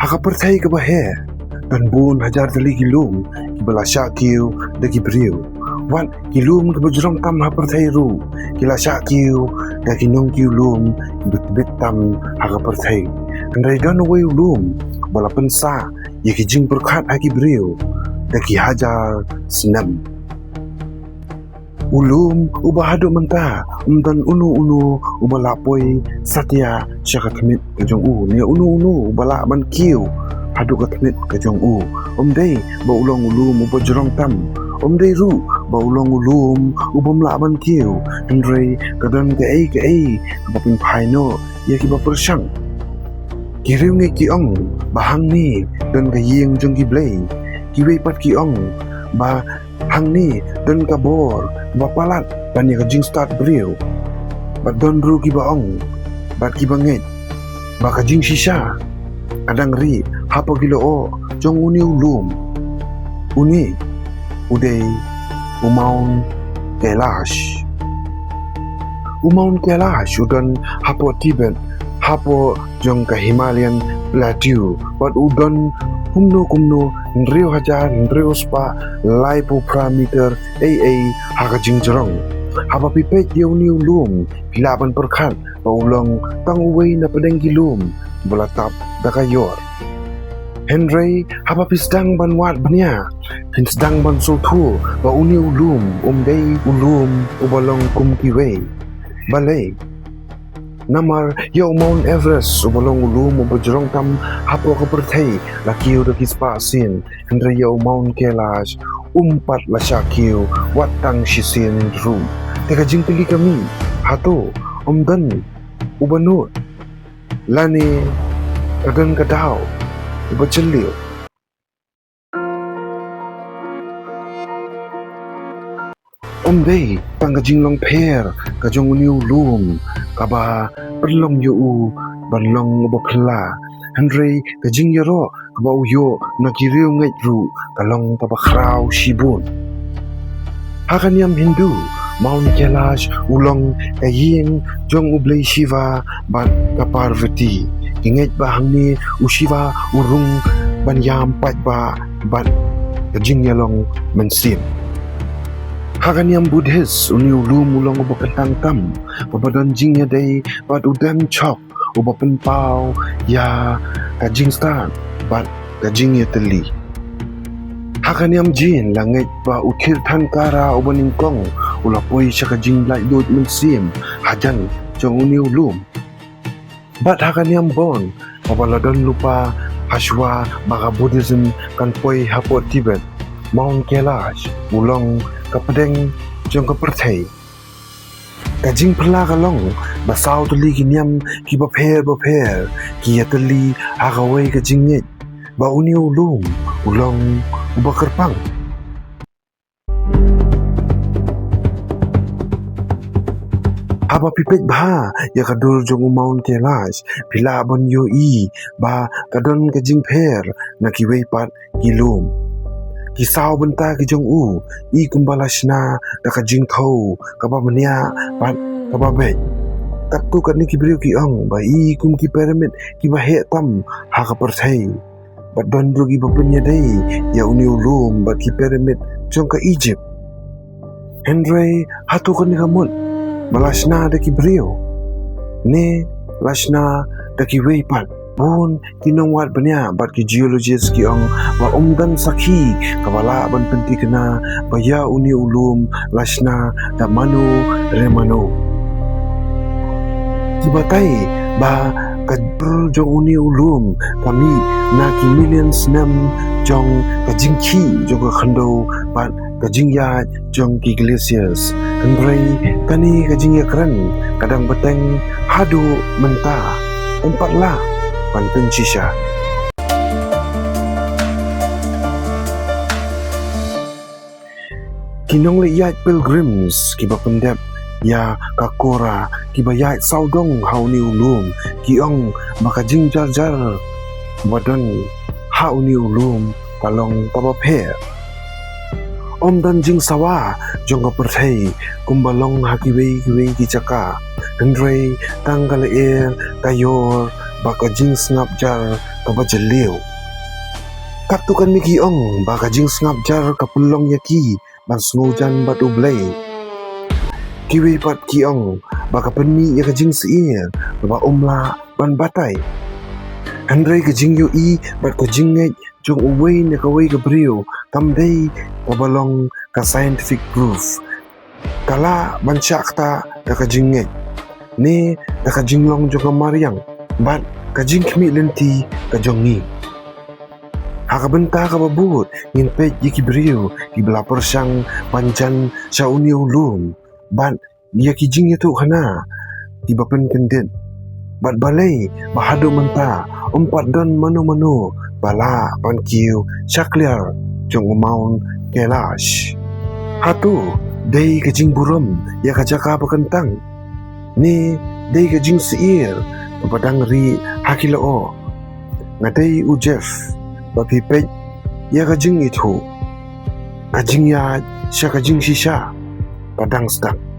haka pertai ke bahe dan bun hajar tali gilum kibala syakiu da gibriu wan gilum ke bajrong tam ha pertai ru kila syakiu da kinong lum bit tam haka pertai andai dan wei lum bala pensa ye kijing berkat ha gibriu da ki hajar senam ulum ubah haduk mentah dan unu ubah lapoi satya syaka kemit ke jong ni unu ubah ban kiu haduk ke kemit ke jong dei ba ulong ulum ubah jerong tam dei ru ba ulong ulum ubah melaban kiu ndrei kadan ke ai ba pin phaino ye ki ba persang kiriu nge ki ong bahang ni dan ke yeng jong ki blei ki wei pat ki ong ba hang ni dan kabor bapalat dan yang kajing start beriu bat don ru ki baong bat ki banget ba kajing sisa kadang ri hapa kilo o jong uni ulum uni udai umaun kailash udan hapo Tibet hapo jong ka Himalayan plateau bat udon kumno nreo hajar nreo spa laipo parameter haka jingjerong haba pipet dia uni ulum pilaban perkat ba ulong tang uwei na pedeng gilum belatap dakayor Henry haba pisdang ban wat banya pisdang ban sultu ba uni ulum dei ulum ubalong kumkiwei balai namar ya Mount Everest ubalong ulum ubajrong tam hapo ka pertai lakiu da kispa sin hendra ya Mount Kailash umpat la syakiu watang shisin ru teka jing tinggi kami hato dan ubanut lani kagan kadau ubaceliu dei tang kajing long per kajong uni ulum kaba perlong yu banlong ubapla Andre kajing yaro kaba uyo nakiriu ngait ru kalong tabakrau shibun hakan yam Hindu Mount Kailash ulong kaying jong ublay Shiva ban kaparvati ingait bahang ni ushiva urung banyam pat ba ban kajing yalong mensim hakan yang Buddhis uni ulum ulong uba kentang tam babadan jingnya day bat udam chok uba penpau ya kajing stan bat kajing ya teli hakan yang jin langit ba ukir tan kara uba ningkong ulapoi sya kajing lai dut mensim hajan jong uni ulum bat hakan yang bon babaladon lupa haswa baka Buddhism kan poi hapo Tibet Mount Kailash ulong kapedeng jong kapertai kajing pela kalong basau teli kinyam ki bapher ki yateli agawai kajing ngit ba uni ulum ulong ubakerpang haba pipet bah ya kadur jong Mount Kailash pila bon yo ba kadon kajing pher nakiwei pat gilum kisau benta ki jong i kumbalashna da kajing thau kaba mania pat kaba be taktu kan ni kibriu ki ong ba i kum ki pyramid ki ba he tam ha ka perthai bat don ru ki bapunya dei ya uni ulum ba ki pyramid jong ka Egypt Henry hatu kan ni kamut balashna da kibriu ne lashna da ki wei pat pun kinong wat banya bat ki geologist ki ong ba dan sakhi kabala ban penti kena baya uni ulum lashna da manu remano kibatai ba kadr jong uni ulum kami na ki millions nam jong kajingki jong khando bat kajingya jong ki glaciers kandrai kani kajingya kran kadang beteng hadu mentah empatlah Pantun sisa kinong liyat pilgrims kiba pendep ya kakora kiba yat saudong hauni ulum kiong makajing jar badan hauni ulum kalong tabapher dan jing sawa jong perthai kumbalong hakiwei ki caka Hendrei tanggal kayor ba kajing sngap jar kaba jeliu. Katukan mi kiong ba kajing sngap jar kapulong yaki ban sngojan bat ublay. Kiwi pat kiong ba kapeni ya kajing seir ba umla ban batai. Andrei kajing yu i bat kajing ngej jong uway na kaway kabriu tamday kabalong ka scientific proof. Kala bansyak ta ka kajing ngej. Ne ka kajing long jong kamaryang bat kajing kmi lenti kajong ngi. Hakabenta ka babut ngin pet yiki briu ki belapor siyang panjan sa uniw lum bat yaki jing yato kana ibapen kendit bat balay bahado menta umpat don mano-mano bala pankiu syakliar jong umaun kelash. Hatu day kajing buram ya kajaka pakentang. Ni day kajing seir papadang ri hakilao. Ngaday ujef bapipet ya kajing itu. Kajing ya siya kajing sisya padang sedang.